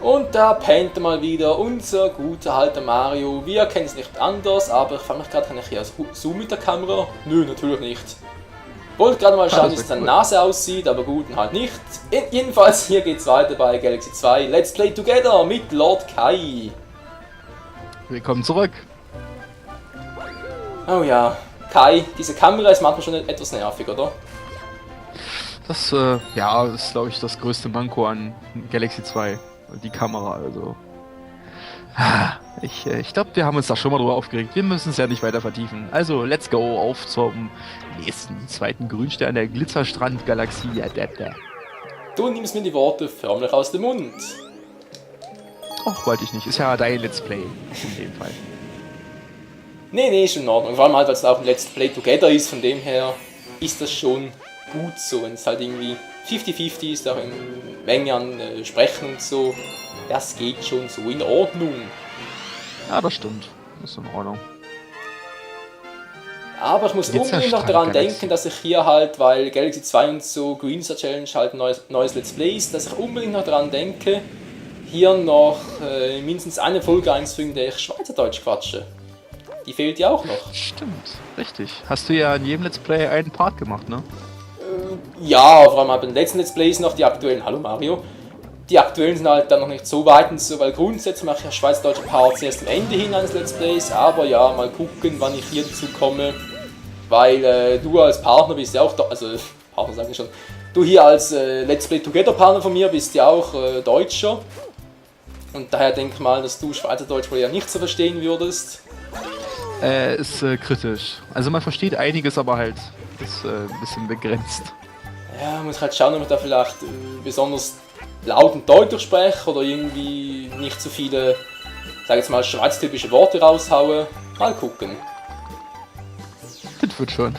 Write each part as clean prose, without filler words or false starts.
Und da pennt mal wieder unser guter alter Mario. Wir kennen es nicht anders, aber ich frage mich gerade, kann ich hier Zoom mit der Kamera? Nö, natürlich nicht. Wollte gerade mal schauen, wie es seine Nase aussieht, aber gut, halt nicht. Jedenfalls, hier geht's weiter bei Galaxy 2 Let's Play Together mit Lord Kai. Willkommen zurück. Oh ja, Kai, diese Kamera ist manchmal schon etwas nervig, oder? Das, ja, ist glaube ich das größte Manko an Galaxy 2. Die Kamera, also. Ich glaube, wir haben uns da schon mal drüber aufgeregt. Wir müssen es ja nicht weiter vertiefen. Also, let's go auf zum nächsten, zweiten Grünstern der Glitzerstrand-Galaxie. Du nimmst mir die Worte förmlich aus dem Mund. Och, wollte ich nicht. Ist ja dein Let's Play in dem Fall. Nee, ist in Ordnung. Vor allem halt, weil es auch ein Let's Play Together ist, von dem her ist das schon gut so. Wenn es halt irgendwie 50-50 ist, auch in Menge an Sprechen und so, das geht schon so in Ordnung. Ja, das stimmt. Das ist in Ordnung. Aber ich muss unbedingt noch daran denken, dass ich hier halt, weil Galaxy 2 und so Green Star Challenge halt ein neues Let's Play ist, dass ich unbedingt noch daran denke, hier noch mindestens eine Folge einzufügen, der ich Schweizerdeutsch quatsche. Die fehlt ja auch noch. Stimmt, richtig. Hast du ja in jedem Let's Play einen Part gemacht, ne? Ja, vor allem bei den letzten Let's Plays noch die aktuellen. Hallo Mario. Die aktuellen sind halt dann noch nicht so weit und so, weil grundsätzlich mache ich ja schweizerdeutsche Parts erst am Ende hin eines Let's Plays, aber ja, mal gucken, wann ich hier dazu komme, weil du als Partner bist ja auch, also Partner sage ich schon, du hier als Let's Play Together Partner von mir bist ja auch Deutscher und daher denke ich mal, dass du Schweizerdeutsch wohl ja nicht so verstehen würdest. Ist kritisch. Also man versteht einiges, aber halt ist ein bisschen begrenzt. Ja, muss halt schauen, ob ich da vielleicht besonders laut und deutlich spreche oder irgendwie nicht so viele, sag jetzt mal, schweiztypische Worte raushaue. Mal gucken. Das wird schon.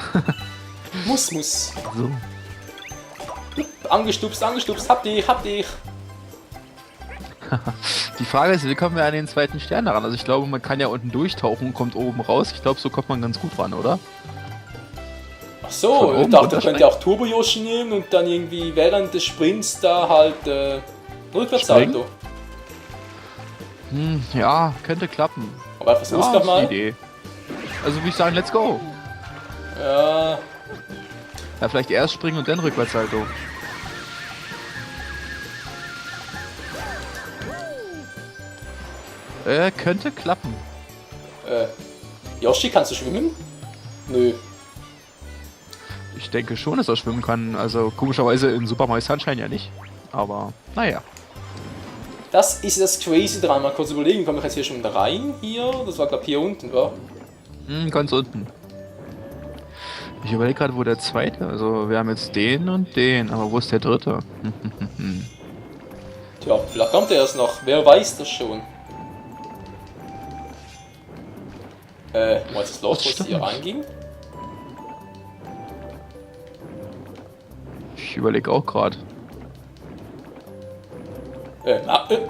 Muss. So. Angestupst, hab dich. Die Frage ist, wie kommen wir an den zweiten Stern daran? Also ich glaube, man kann ja unten durchtauchen und kommt oben raus. Ich glaube, so kommt man ganz gut ran, oder? Ach so, ich dachte, man könnte auch Turbo Yoshi nehmen und dann irgendwie während des Sprints da halt Rückwärtssalto. Ja, könnte klappen. Aber versuch's doch mal. Idee. Also würde ich sagen, let's go. Ja. Ja, vielleicht erst springen und dann Rückwärtssalto. Könnte klappen. Yoshi, kannst du schwimmen? Nö. Ich denke schon, dass er schwimmen kann. Also komischerweise in Super Mario Sunshine ja nicht. Aber naja. Das ist das Crazy dran. Mal kurz überlegen, komme ich jetzt hier schon rein? Hier? Das war glaube ich hier unten, wa? Ganz unten. Ich überlege gerade, wo der zweite. Also wir haben jetzt den und den, aber wo ist der dritte? Tja, vielleicht kommt er erst noch. Wer weiß das schon? Wo ist das Loch, wo es hier reinging? Ich überlege auch gerade.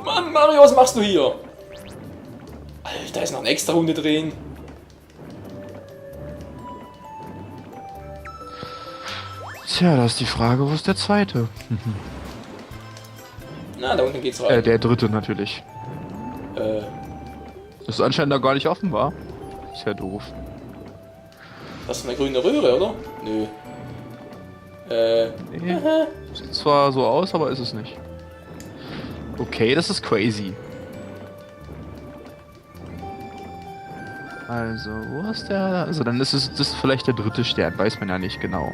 Mann, Mario, was machst du hier? Alter, ist noch eine extra Runde drehen. Tja, da ist die Frage, wo ist der zweite? Na, da unten geht's rein. Der dritte natürlich. Das anscheinend da gar nicht offen war. Ist ja doof. Das ist eine grüne Röhre, oder? Nö. Nee. Sieht zwar so aus, aber ist es nicht. Okay, das ist crazy. Also, wo ist der? Also, dann ist das ist vielleicht der dritte Stern, weiß man ja nicht genau.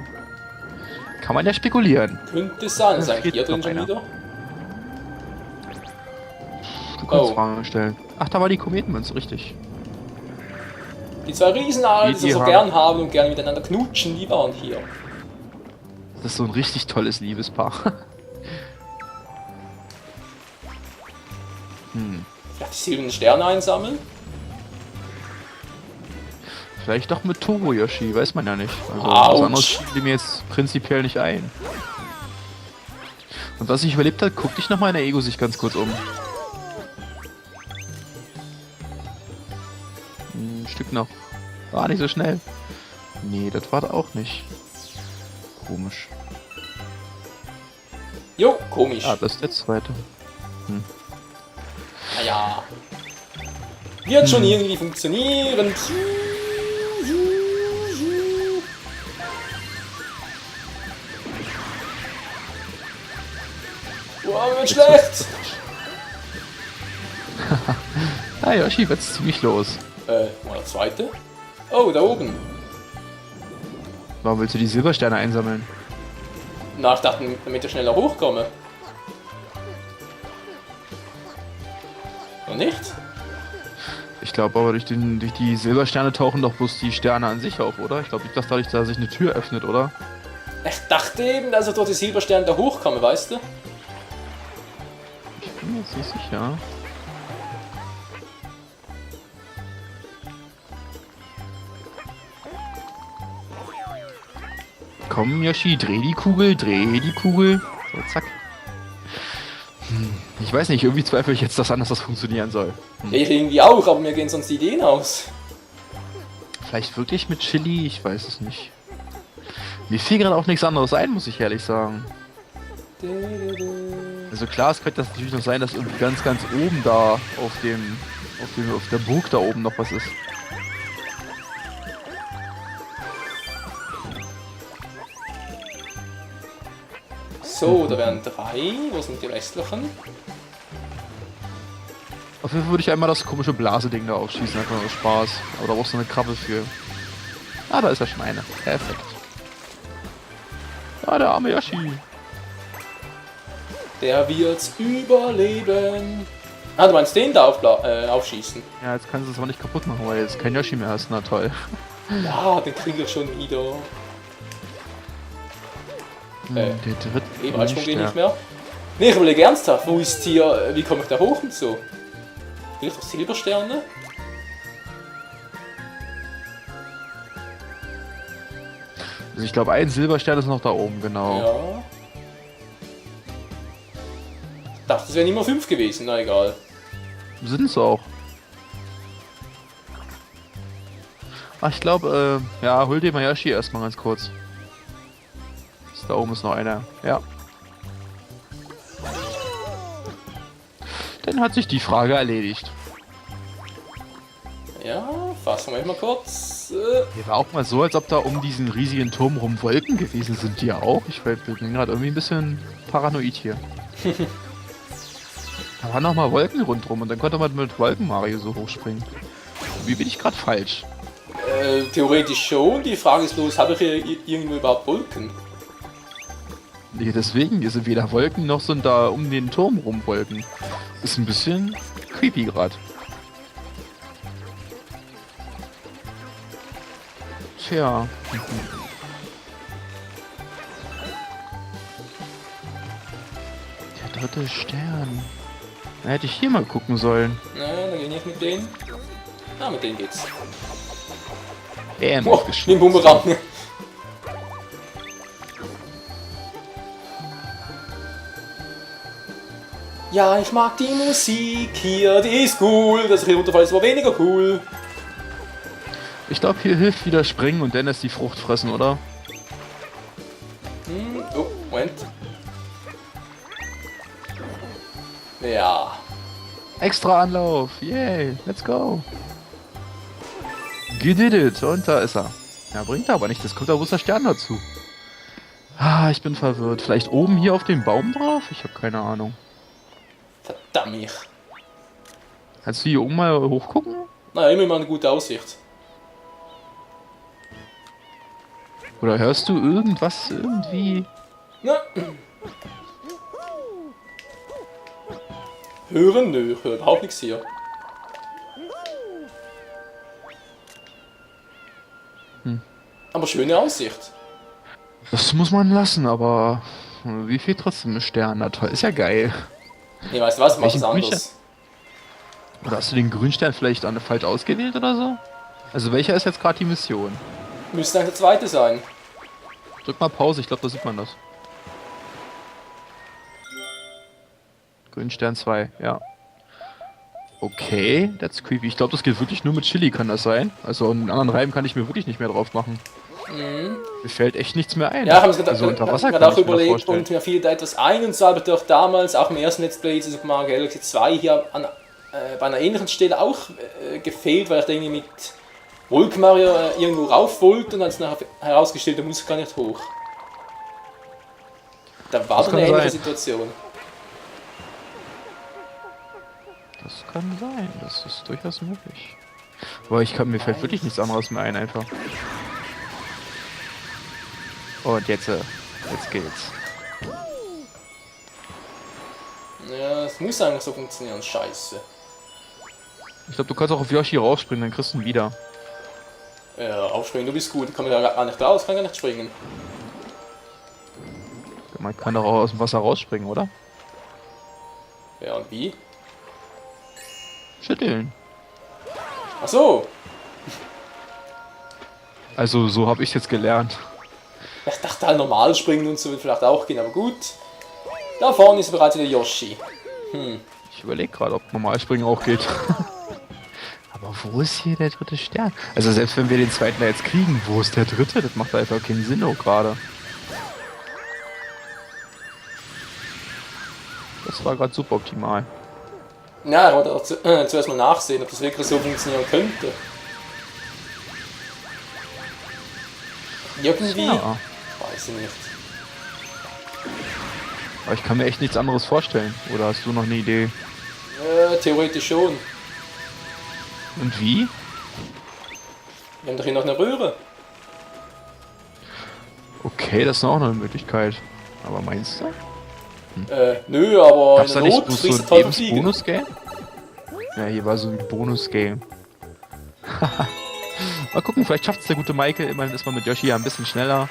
Kann man ja spekulieren. Könnte sein, ist eigentlich hier drin schon wieder. Du kannst Fragen stellen. Ach, da war die Kometenmünze, richtig. Die zwei Riesenaale, die sie so gern haben und gerne miteinander knutschen, die waren hier. Das ist so ein richtig tolles Liebespaar. Vielleicht die silbernen Sterne einsammeln? Vielleicht doch mit Turbo Yoshi, weiß man ja nicht. Also was anderes fiel mir jetzt prinzipiell nicht ein. Und was ich überlebt hat, guck dich nach meiner Ego sich ganz kurz um. Ein Stück noch. War nicht so schnell. Nee, das war auch nicht. Komisch. Jo, komisch. Ah, das ist der zweite. Naja. Wird schon irgendwie funktionieren. Wow, wird schlecht. Ah, Yoshi wird's ziemlich los. Mal der zweite. Oh, da oben. Warum willst du die Silbersterne einsammeln? Na, ich dachte, damit ich schneller hochkomme. Noch nicht? Ich glaube aber durch die Silbersterne tauchen doch bloß die Sterne an sich auf, oder? Ich glaube nicht, dass dadurch da sich eine Tür öffnet, oder? Ich dachte eben, dass ich durch die Silbersterne da hochkomme, weißt du? Ich bin mir jetzt nicht sicher. Komm, Yoshi, dreh die Kugel, dreh die Kugel. So, zack. Ich weiß nicht, irgendwie zweifle ich jetzt, dass anders das funktionieren soll. Ich irgendwie auch, aber mir gehen sonst die Ideen aus. Vielleicht wirklich mit Chili? Ich weiß es nicht. Mir fiel gerade auch nichts anderes ein, muss ich ehrlich sagen. Also klar, es könnte das natürlich noch sein, dass irgendwie ganz oben da auf der Burg da oben noch was ist. So, da wären 3. Wo sind die restlichen? Auf jeden Fall würde ich einmal das komische Blaseding da aufschießen, einfach nur aus Spaß. Aber da brauchst du eine Krabbe für. Ah, da ist ja schon eine. Perfekt. Ah, der arme Yoshi. Der wird's überleben. Ah, du meinst den da aufschießen? Ja, jetzt kannst du es aber nicht kaputt machen, weil jetzt kein Yoshi mehr hast. Na toll. Ja, den krieg ich schon wieder. Der dritte. Ebenfalls geht nicht mehr. Nee, ich überlege ernsthaft, wo ist hier, wie komme ich da hoch und so? Will ich doch Silbersterne? Also ich glaube, ein Silberstern ist noch da oben, genau. Ja. Ich dachte, es wären immer 5 gewesen, na egal. Sind es auch. Ach, ich glaube, ja, hol dir mal Yoshi erstmal ganz kurz. Da oben ist noch einer. Ja. Dann hat sich die Frage erledigt. Ja, fassen wir mal kurz. Hier war auch mal so, als ob da um diesen riesigen Turm rum Wolken gewesen sind. Die ja auch. Ich bin gerade irgendwie ein bisschen paranoid hier. Da waren noch mal Wolken rundherum und dann konnte man mit Wolken Mario so hochspringen. Wie bin ich gerade falsch? Theoretisch schon. Die Frage ist bloß, habe ich hier irgendwo überhaupt Wolken? Nee, deswegen, hier sind weder Wolken noch sind da um den Turm rum Wolken. Ist ein bisschen creepy gerade. Tja. Der dritte Stern. Da hätte ich hier mal gucken sollen. Na, dann gehe ich mit denen. Ah, mit denen geht's. Bam, Oh, nimm Bumerang. Ja, ich mag die Musik hier, die ist cool. Das hier runterfallen ist aber weniger cool. Ich glaube, hier hilft wieder springen und Dennis die Frucht fressen, oder? Oh, Moment. Ja. Extra Anlauf. Yay, let's go. You did it. Und da ist er. Ja, bringt aber nicht. Das kommt da bloß der Stern dazu. Ah, ich bin verwirrt. Vielleicht oben hier auf dem Baum drauf? Ich habe keine Ahnung. Verdammt. Kannst du hier oben mal hochgucken? Naja, immer mal eine gute Aussicht. Oder hörst du irgendwas irgendwie? Na. Hören? Nö, ich höre überhaupt nichts hier. Aber schöne Aussicht. Das muss man lassen, aber wie viel trotzdem ein Stern? Na toll, ist ja geil. Nee, weißt du was? Mach Welchen was anderes. Oder hast du den Grünstern vielleicht falsch ausgewählt oder so? Also welcher ist jetzt gerade die Mission? Müsste eigentlich der zweite sein. Drück mal Pause, ich glaube, da sieht man das. Grünstern 2, ja. Okay, that's creepy. Ich glaube, das geht wirklich nur mit Chili, kann das sein? Also einen anderen Reim kann ich mir wirklich nicht mehr drauf machen. Mir fällt echt nichts mehr ein. Ja, haben sie also unter Wasser gerade kann auch ich mir das überlegt vorstellen. und mir fiel da etwas ein und so habe ich doch damals auch im ersten Let's Play Super Mario Galaxy 2 hier bei einer ähnlichen Stelle auch gefehlt, weil ich da irgendwie mit Wolkenmario irgendwo rauf wollte und dann ist nachher herausgestellt, da muss ich gar nicht hoch. Da war Das doch kann eine ähnliche sein. Situation. Das kann sein, das ist durchaus möglich. Aber mir fällt wirklich nichts anderes mehr ein, einfach. Und jetzt geht's. Ja, es muss eigentlich so funktionieren, scheiße. Ich glaube, du kannst auch auf Yoshi rausspringen, dann kriegst du ihn wieder. Ja, aufspringen, du bist gut. Ich komme da gar nicht raus, kann gar nicht springen. Man kann doch auch aus dem Wasser rausspringen, oder? Ja, und wie? Schütteln. Ach so, Also, so habe ich jetzt gelernt. ich dachte halt normal springen und so wird vielleicht auch gehen, aber gut. Da vorne ist bereits wieder Yoshi. Ich überlege gerade, ob normal springen auch geht. Aber wo ist hier der dritte Stern? Also selbst wenn wir den zweiten da jetzt kriegen, wo ist der dritte? Das macht einfach keinen Sinn auch gerade. Das war gerade suboptimal. Ja, ich wollte auch zuerst mal nachsehen, ob das wirklich so funktionieren könnte. Irgendwie? Ja, Weiß ich nicht. aber ich kann mir echt nichts anderes vorstellen. Oder hast du noch eine Idee? Theoretisch schon. Und wie? Wir haben doch hier noch eine Röhre. Okay, das ist auch noch eine Möglichkeit. Aber meinst du? Nö, aber Gab's in da der nicht Not bloß fliegst so du ein toll fliegen. Lebensbonus-Game? Ja, hier war so ein Bonus-Game. Mal gucken, vielleicht schafft es der gute Maike. Immerhin ist man mit Yoshi ja ein bisschen schneller.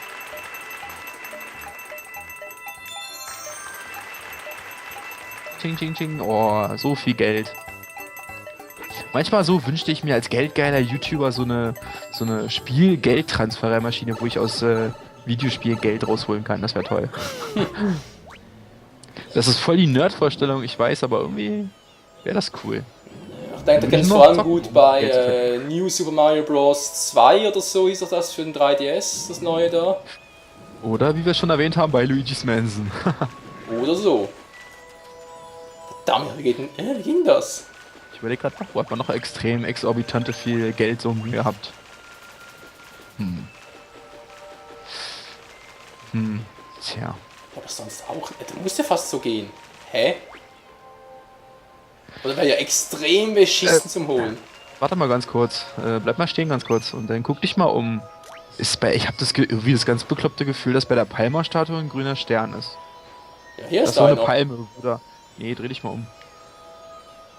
Ching, ching, ching. Oh, so viel Geld. Manchmal so wünschte ich mir als geldgeiler YouTuber so eine Spiel-Geld-Transfermaschine, wo ich aus Videospielen Geld rausholen kann. Das wäre toll. Das ist voll die Nerd-Vorstellung, ich weiß, aber irgendwie wäre das cool. Ich denke, da geht es vor allem gut bei New Super Mario Bros. 2 oder so hieß doch das für den 3DS, das neue da. Oder wie wir schon erwähnt haben, bei Luigi's Mansion. Oder so. Verdammt, wie ging das? Ich überlege gerade noch, wo hat man noch extrem exorbitante viel Geldsummen gehabt? Tja. Aber sonst auch. Das muss ja fast so gehen. Hä? Oder wäre ja extrem beschissen zum Holen. Warte mal ganz kurz. Bleib mal stehen ganz kurz und dann guck dich mal um. Ich habe irgendwie das ganz bekloppte Gefühl, dass bei der Palma-Statue ein grüner Stern ist. Ja, hier Das ist ist so eine einer. Palme, Bruder. Nee, dreh dich mal um.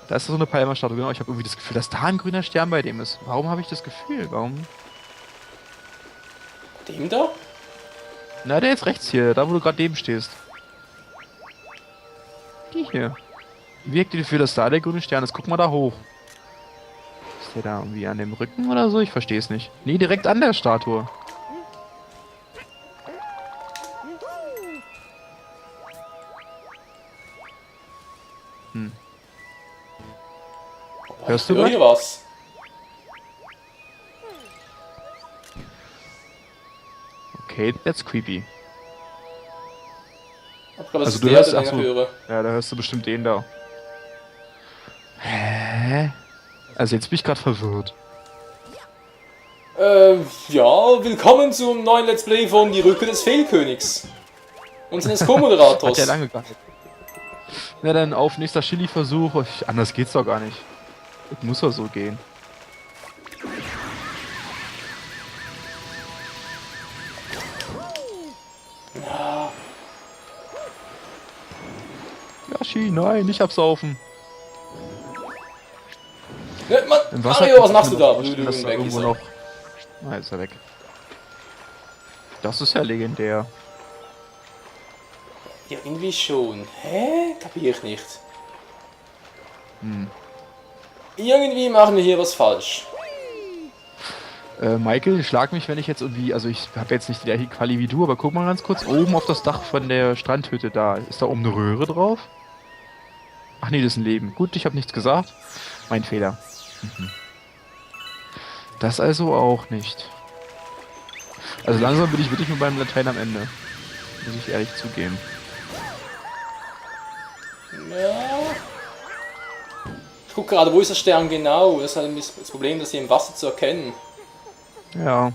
Da ist so eine Palma-Statue, genau. Ich habe irgendwie das Gefühl, dass da ein grüner Stern bei dem ist. Warum habe ich das Gefühl? Warum? Dem da? Na, der jetzt rechts hier, da wo du gerade neben stehst. Die hier. Wirkt dir dafür, dass da der grüne Stern ist? Guck mal da hoch. Ist der da irgendwie an dem Rücken oder so? Ich verstehe es nicht. Nee, direkt an der Statue. Hörst du Ich höre was? hier was? Okay, that's creepy. Ich glaube, das Also ist du der, hörst, den ach ich so. höre. Ja, da hörst du bestimmt den da. Hä? Also jetzt bin ich gerade verwirrt. Ja, willkommen zum neuen Let's Play von Die Rücke des Fehlkönigs. Unseres Hat Co-Moderators. ja lange gehalten. Na dann auf, nächster Chili-Versuch. Anders geht's doch gar nicht. Es muss doch so gehen. Yoshi, nein, nicht absaufen. Ne, Mann, Im Wasser Mario, was kann ich machst mir du da? noch vorstellen, dass da Weg ist irgendwo er. noch... Na, ist er weg. Das ist ja legendär. Ja, irgendwie schon. Hä? Kapier ich nicht. Irgendwie machen wir hier was falsch. Michael, schlag mich, wenn ich jetzt irgendwie... Also ich habe jetzt nicht die gleiche Quali wie du, aber guck mal ganz kurz. Oben auf das Dach von der Strandhütte da. Ist da oben eine Röhre drauf? Ach nee, das ist ein Leben. Gut, ich habe nichts gesagt. Mein Fehler. Das also auch nicht. Also langsam bin ich wirklich mit meinem Latein am Ende. Muss ich ehrlich zugeben. Ja. Ich gucke gerade, wo ist der Stern genau? Das ist halt ein bisschen das Problem, dass sie im Wasser zu erkennen. Ja,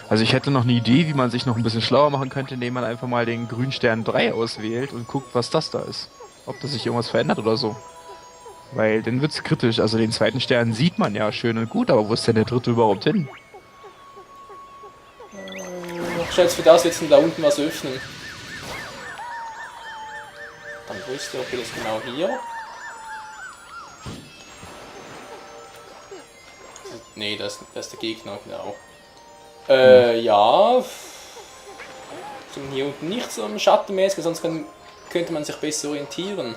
Also ich hätte noch eine Idee, wie man sich noch ein bisschen schlauer machen könnte, indem man einfach mal den Grünstern 3 auswählt und guckt, was das da ist. Ob das sich irgendwas verändert oder so. Weil dann wird's kritisch. Also den zweiten Stern sieht man ja schön und gut, aber wo ist denn der dritte überhaupt hin? Ich schätze, für das wird da unten was öffnen. Dann wo ist der? Okay, das ist genau hier. Nee, das ist der Gegner, genau. Ja. Sind hier unten nicht so schattenmäßig, sonst könnte man sich besser orientieren.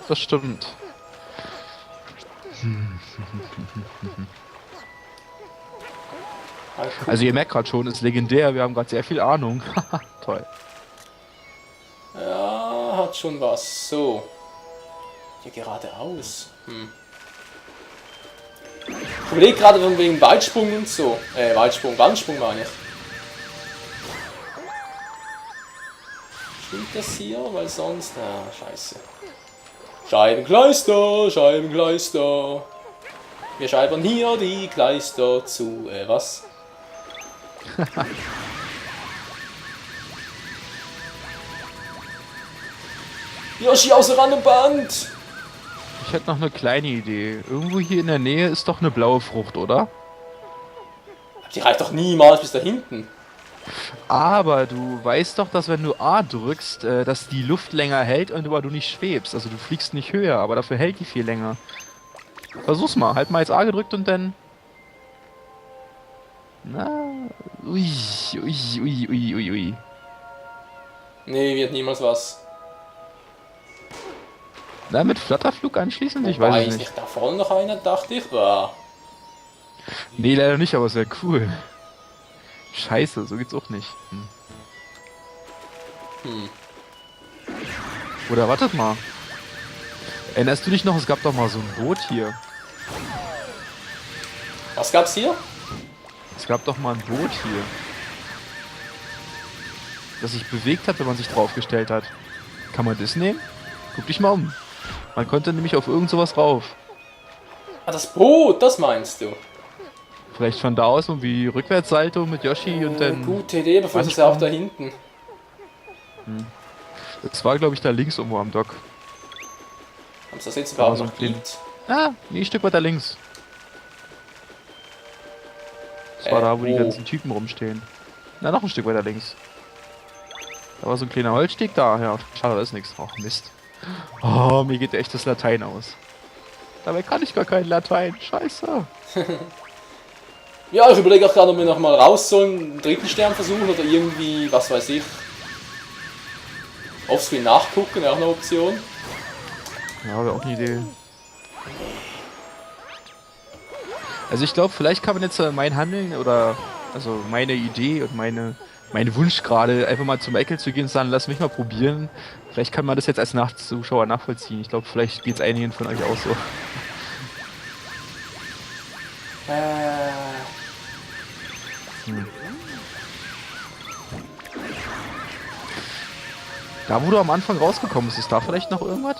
Das stimmt. Also ihr merkt gerade schon, ist legendär, wir haben gerade sehr viel Ahnung. Toll. Ja, hat schon was. So. Hier geradeaus. Ich überlege gerade wegen Weitsprung und so. Wandsprung meine ich. Stimmt das hier? Weil sonst... scheiße. Scheibenkleister. Wir scheibern hier die Kleister zu... was? Yoshi außer Rand und Band! Ich hätte noch eine kleine Idee. Irgendwo hier in der Nähe ist doch eine blaue Frucht, oder? Die reicht doch niemals bis da hinten. Aber du weißt doch, dass wenn du A drückst, dass die Luft länger hält und aber du nicht schwebst. Also du fliegst nicht höher, aber dafür hält die viel länger. Versuch's mal. Halt mal jetzt A gedrückt und dann... Na... Ui. Nee, wird niemals was. Na, mit Flatterflug anschließend? Ich Wobei, weiß es ist nicht. nicht da vorne noch einer, dachte ich. Ja. Nee, leider nicht, aber es wäre cool. Scheiße, so geht's auch nicht. Oder wartet mal. Erinnerst du dich noch, es gab doch mal so ein Boot hier. Was gab's hier? Es gab doch mal ein Boot hier. Das sich bewegt hat, wenn man sich draufgestellt hat. Kann man das nehmen? Guck dich mal um. Man konnte nämlich auf irgend sowas rauf. Ah, das Boot, das meinst du? Vielleicht von da aus irgendwie Rückwärtssalto mit Yoshi und dann... Gute Idee, aber vielleicht ist er auch da hinten. Das war, glaube ich, da links irgendwo am Dock. Haben sie das jetzt Da war überhaupt so ein noch klein- gibt? Nee, ein Stück weiter links. Das war da, wo die ganzen Typen rumstehen. Na, noch ein Stück weiter links. Da war so ein kleiner Holzsteg da. Ja, schade, da ist nichts. Ach, Mist. Oh, mir geht echt das Latein aus. Dabei kann ich gar kein Latein. Scheiße. Ja, ich überlege auch gerade, ob wir nochmal raus sollen, einen dritten Stern versuchen oder irgendwie, was weiß ich. Offscreen nachgucken, auch eine Option. Ja, wäre auch eine Idee. Also ich glaube, vielleicht kann man jetzt mein Handeln oder also meine Idee und mein Wunsch gerade einfach mal zum Eckel zu gehen und sagen, lass mich mal probieren. Vielleicht kann man das jetzt als Nachzuschauer nachvollziehen. Ich glaube, vielleicht geht es einigen von euch auch so. Da, wo du am Anfang rausgekommen bist, ist da vielleicht noch irgendwas?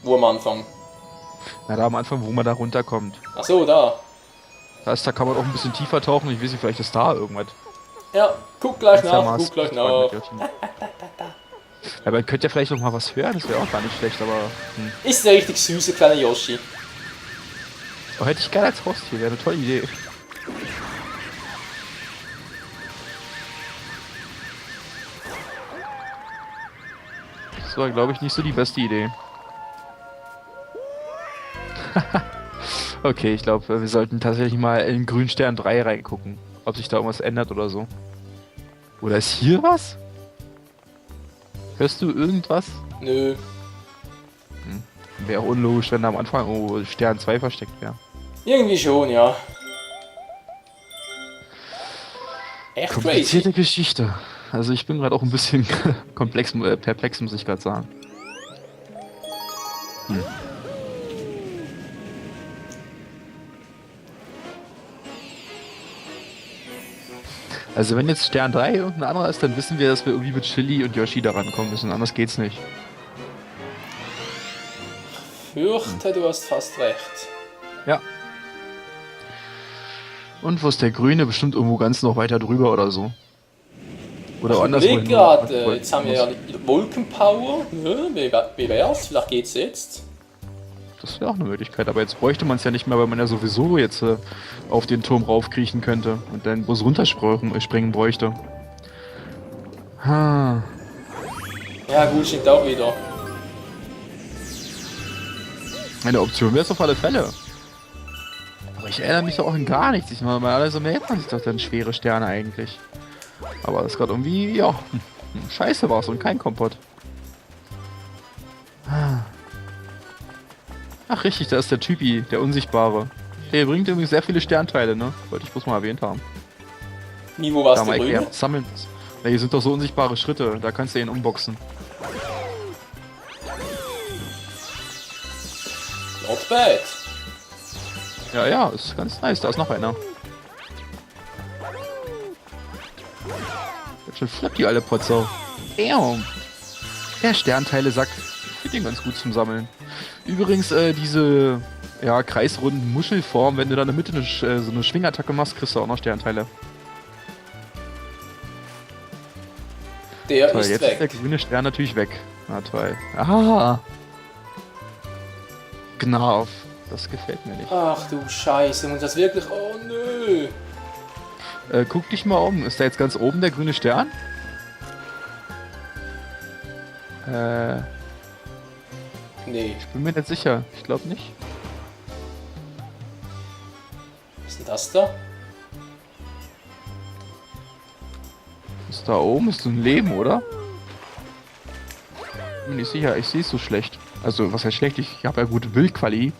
Wo am Anfang? Na, da am Anfang, wo man da runterkommt. Ach so, da. Da kann man auch ein bisschen tiefer tauchen. Ich weiß nicht, vielleicht ist da irgendwas. Ja, guck gleich nach, Mal guck gleich Speedrun nach. mit Yoshi. Aber man könnte ja vielleicht noch mal was hören, das wäre auch gar nicht schlecht, aber... Ist der richtig süße kleine Yoshi. Oh, hätte ich gerne als Haustier, wäre eine tolle Idee. Das war, glaube ich, nicht so die beste Idee. Okay, ich glaube, wir sollten tatsächlich mal in Grünstern 3 reingucken. Ob sich da irgendwas ändert oder so. Oder ist hier was? Hörst du irgendwas? Nö. Wäre unlogisch, wenn da am Anfang Stern 2 versteckt wäre. Irgendwie schon, ja. Echt crazy. Komplizierte Geschichte. Also ich bin gerade auch ein bisschen perplex, muss ich gerade sagen. Also wenn jetzt Stern 3 irgendein anderer ist, dann wissen wir, dass wir irgendwie mit Chili und Yoshi da rankommen müssen. Anders geht's nicht. Fürchte, du hast fast recht. Ja. Und wo ist der Grüne? Bestimmt irgendwo ganz noch weiter drüber oder so. Oder Ich anderswo. überlege gerade, jetzt haben wir ja Wolkenpower. Ja, wie wär's? Vielleicht geht's jetzt. Das wäre auch eine Möglichkeit, aber jetzt bräuchte man es ja nicht mehr, weil man ja sowieso jetzt auf den Turm raufkriechen könnte und dann bloß runterspringen bräuchte. Ha. Ja gut, stimmt auch wieder. Eine Option wäre es auf alle Fälle. Aber ich erinnere mich doch auch an gar nichts. Ich meine, also merkt man sich doch dann schwere Sterne eigentlich. Aber das ist gerade irgendwie, ja, scheiße war es und kein Kompott. Ach richtig, da ist der Typi, der Unsichtbare. Der bringt irgendwie sehr viele Sternteile, ne? Wollte ich bloß mal erwähnt haben. Niveau war's Da der mal Grüne? erklärt, sammeln. Ja, hier sind doch so unsichtbare Schritte, da kannst du ihn unboxen. Not bad. Ja, ja, ist ganz nice, da ist noch einer. Ganz schön flott, die alle Potsau. Damn. Der Sternteile-Sack. Ich finde den ganz gut zum Sammeln. Übrigens, diese ja, kreisrunden Muschelform, wenn du da in der Mitte so eine Schwingattacke machst, kriegst du auch noch Sternteile. Der Toll, ist jetzt weg. ist der grüne Stern natürlich weg. Na toll. Ah! Gnarf. Das gefällt mir nicht. Ach du Scheiße, muss das wirklich... Oh nö. Guck dich mal um. Ist da jetzt ganz oben der grüne Stern? Nee. Bin mir nicht sicher. Ich glaube nicht. Was ist denn das da? Ist da oben? Ist so ein Leben, oder? Bin nicht sicher. Ich sehe es so schlecht. Also, was heißt schlecht? Ich habe ja gute Bildquali.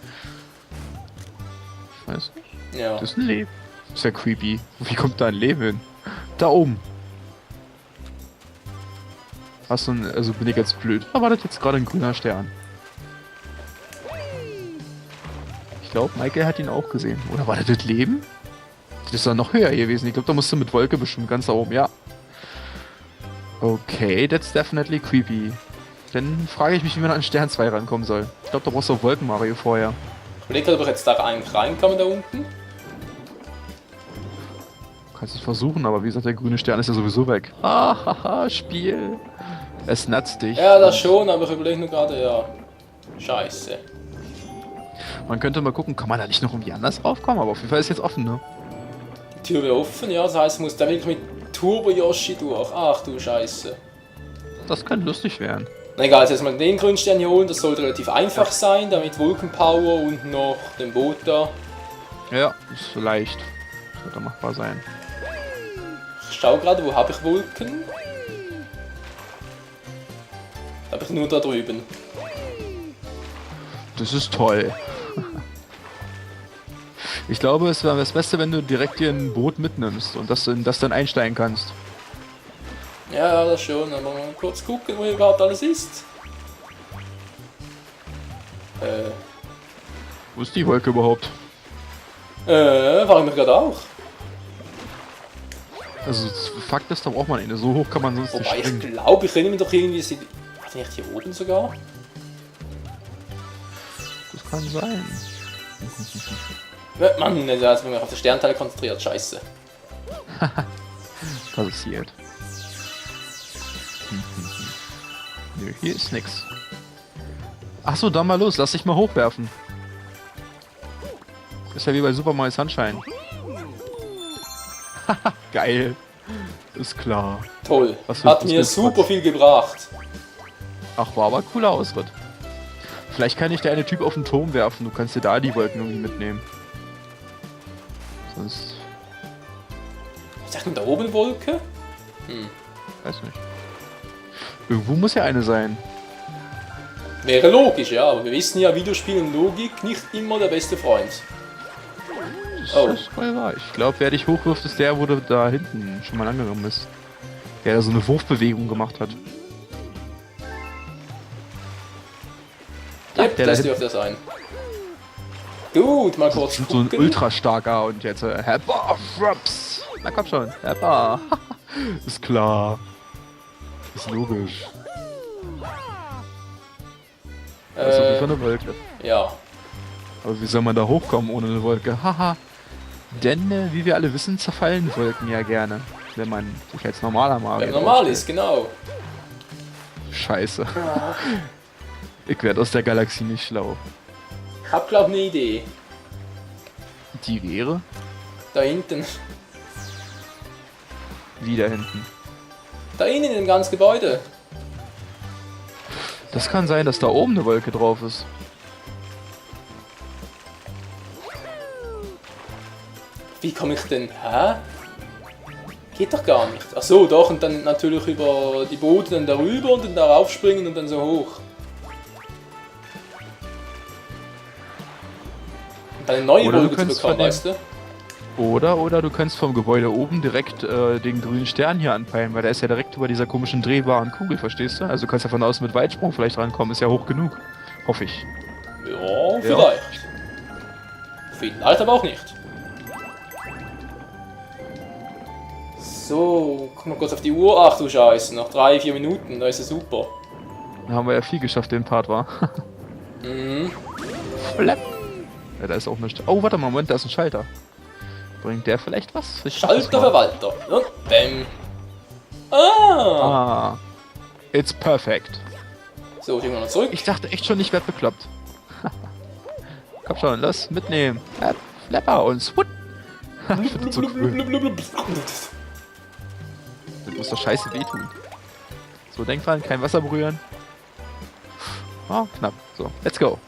Ich weiß nicht. Ja. Das ist ein Leben. Ist ja creepy. Wie kommt da ein Leben hin? Da oben. Hast du ein... Also bin ich jetzt blöd. Da war das jetzt gerade ein grüner Stern. Ich glaube, Michael hat ihn auch gesehen. Oder war das Leben? Das ist dann noch höher gewesen. Ich glaube, da musst du mit Wolke bestimmt ganz da oben. Ja. Okay, that's definitely creepy. Dann frage ich mich, wie man an Stern 2 rankommen soll. Ich glaube, da brauchst du auch Wolken Mario vorher. Ich überlege, ob ich jetzt da eigentlich reinkomme, da unten. Kannst es versuchen, aber wie gesagt, der grüne Stern ist ja sowieso weg. Ah, haha, Spiel. Es natzt dich. Ja, das schon, aber ich überlege nur gerade, ja. Scheiße. Man könnte mal gucken, kann man da nicht noch irgendwie anders raufkommen? Aber auf jeden Fall ist jetzt offen, ne? Die Tür wäre offen, ja, das heißt, ich muss da wirklich mit Turbo Yoshi durch. Ach du Scheiße. Das könnte lustig werden. Na egal, jetzt erstmal den grünen Stern hier holen, das sollte relativ einfach sein, damit Wolkenpower und noch den Boot da. Ja, ist leicht. Sollte machbar sein. Ich schau gerade, wo habe ich Wolken? Habe ich nur da drüben. Das ist toll. Ich glaube, es wäre das Beste, wenn du direkt dir ein Boot mitnimmst und das dann einsteigen kannst. Ja, das schon, aber mal kurz gucken, wo hier überhaupt alles ist. Wo ist die Wolke überhaupt? War ich mir gerade auch. Also, Fakt ist, da braucht man eine. So hoch kann man sonst Wobei nicht ich springen. glaube, ich erinnere mich doch irgendwie, sind nicht hier oben sogar? Das kann sein. Mann, da ist mich auf den Sternteil konzentriert, scheiße. Passiert. Nö, hier ist nix. Achso, dann mal los, lass dich mal hochwerfen. Ist ja wie bei Super Mario Sunshine. Haha, geil. Ist klar. Toll. Was Hat ist mir das für super Quatsch? viel gebracht. Ach, war aber ein cooler Ausritt. Vielleicht kann ich der eine Typ auf den Turm werfen, du kannst dir da die Wolken irgendwie mitnehmen. Sonst... Ich dachte, da oben Wolke? weiß nicht. Irgendwo muss ja eine sein. Wäre logisch, ja, aber wir wissen ja, Videospiel und Logik nicht immer der beste Freund. Das ist voll wahr. Ich glaube, wer dich hochwirft, ist der, wo du da hinten schon mal angekommen bist. Der da so eine Wurfbewegung gemacht hat. Yep, der da das hinten dürfte sein. Gut, mal kurz ist so ein gucken. ultra starker und jetzt Raps. Na komm schon. Ja, ist klar. Ist logisch. Das ist auf jeden Fall eine Wolke. Ja. Aber wie soll man da hochkommen ohne eine Wolke? Haha. Denn, wie wir alle wissen, zerfallen Wolken ja gerne. Wenn man sich als normaler Magier Wenn normal aufstellt. ist, genau. Scheiße. Ich werde aus der Galaxie nicht schlau. Ich hab glaub ne Idee. Die wäre? Da hinten. Wieder hinten. Da innen in dem ganzen Gebäude. Das kann sein, dass da oben eine Wolke drauf ist. Wie komme ich denn? Hä? Geht doch gar nicht. Ach so, doch, und dann natürlich über die Boote dann darüber und dann darauf springen und dann so hoch. Und dann eine neue Oder du Wolke zu könntest bekommen, von dem- weißt du? Oder du kannst vom Gebäude oben direkt den grünen Stern hier anpeilen, weil der ist ja direkt über dieser komischen drehbaren Kugel, verstehst du? Also du kannst ja von außen mit Weitsprung vielleicht rankommen, ist ja hoch genug. Hoffe ich. Ja, vielleicht. Vielleicht aber auch nicht. So, guck mal kurz auf die Uhr. Ach du Scheiße, noch 3-4 Minuten, da ist es super. Da haben wir ja viel geschafft, den Part war. Mhm. Flap. Ja, da ist auch nichts. Oh, warte mal, Moment, da ist ein Schalter. Bringt der vielleicht was? Ich mach das Schalter mal. Verwalter. Und bäm. Ah! Ah. It's perfect. So, gehen wir noch zurück. Ich dachte echt schon, ich werde bekloppt. Komm schon, los, mitnehmen. Flapper und Swut. Ich find das so cool. Das muss doch scheiße wehtun. So, denk dran, kein Wasser berühren. Oh, knapp. So, let's go.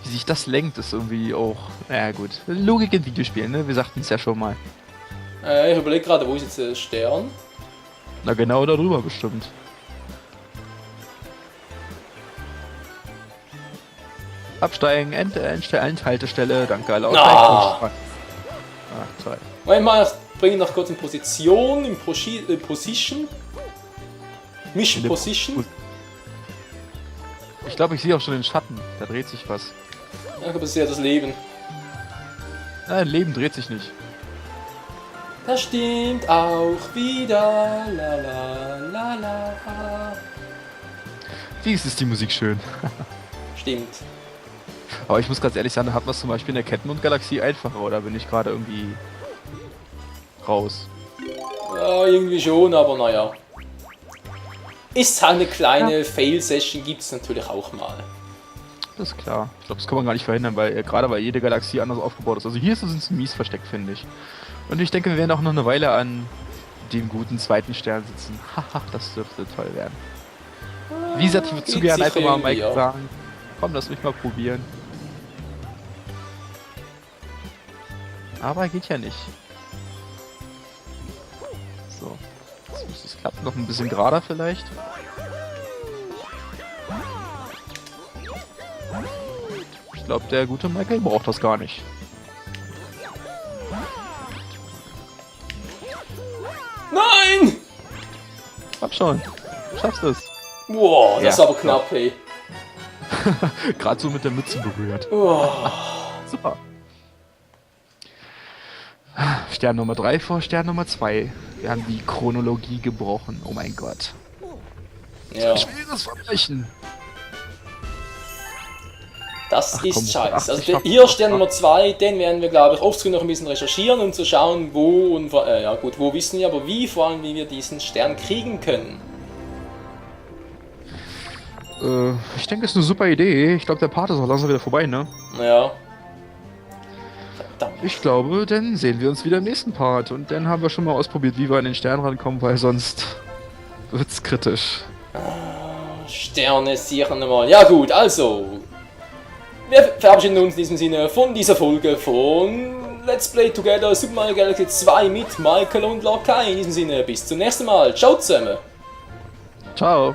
Wie sich das lenkt, ist irgendwie auch... Naja, gut. Logik in Videospielen, ne? Wir sagten es ja schon mal. Ich überlege gerade, wo ist jetzt der Stern? Na, genau da drüber bestimmt. Absteigen, Endhaltestelle, danke, alle Ah. Ach, toll. Moment mal, bringen noch kurz in Position, in Position. Mission In der Position. Ich glaube, ich sehe auch schon den Schatten. Da dreht sich was. Ich glaube, das ist ja das Leben. Nein, Leben dreht sich nicht. Das stimmt auch wieder. La la la la. Wie ist die Musik schön. Stimmt. Aber ich muss ganz ehrlich sagen, da hat man es zum Beispiel in der Kettenmond-Galaxie einfacher, oder bin ich gerade irgendwie raus? Ja, irgendwie schon, aber naja. Ist halt eine kleine Fail-Session, gibt es natürlich auch mal. Das ist klar. Ich glaube, das kann man gar nicht verhindern, weil gerade weil jede Galaxie anders aufgebaut ist. Also hier ist es mies versteckt, finde ich. Und ich denke, wir werden auch noch eine Weile an dem guten zweiten Stern sitzen. Haha, das dürfte toll werden. Wie gesagt, ich würde zu Geht gerne sicher einfach mal irgendwie, Mike ja. sagen, komm, lass mich mal probieren. Aber geht ja nicht. So. Jetzt müsste es klappen. Noch ein bisschen gerader vielleicht. Ich glaube, der gute Michael braucht das gar nicht. Nein! Hab schon. Schaffst es. Boah, das ist Ja. aber knapp, hey. Gerade so mit der Mütze berührt. Boah. Super. Stern Nummer 3 vor Stern Nummer 2. Wir haben die Chronologie gebrochen. Oh mein Gott. Ja, Schweres Verbrechen. das Ach, komm, ist scheiße. Also 80 hier Stern Nummer 2, den werden wir, glaube ich, offscreen noch ein bisschen recherchieren, um zu schauen, wo und ja gut, wo wissen wir, aber wie, vor allem wie wir diesen Stern kriegen können. Ich denke, das ist eine super Idee. Ich glaube, der Part ist auch langsam wieder vorbei, ne? Naja. Verdammt. Ich glaube, dann sehen wir uns wieder im nächsten Part. Und dann haben wir schon mal ausprobiert, wie wir an den Stern rankommen, weil sonst wird's kritisch. Sterne sichern mal. Ja gut, also. Wir verabschieden uns in diesem Sinne von dieser Folge von Let's Play Together Super Mario Galaxy 2 mit Michael und Lorkai. In diesem Sinne, bis zum nächsten Mal. Ciao zusammen. Ciao.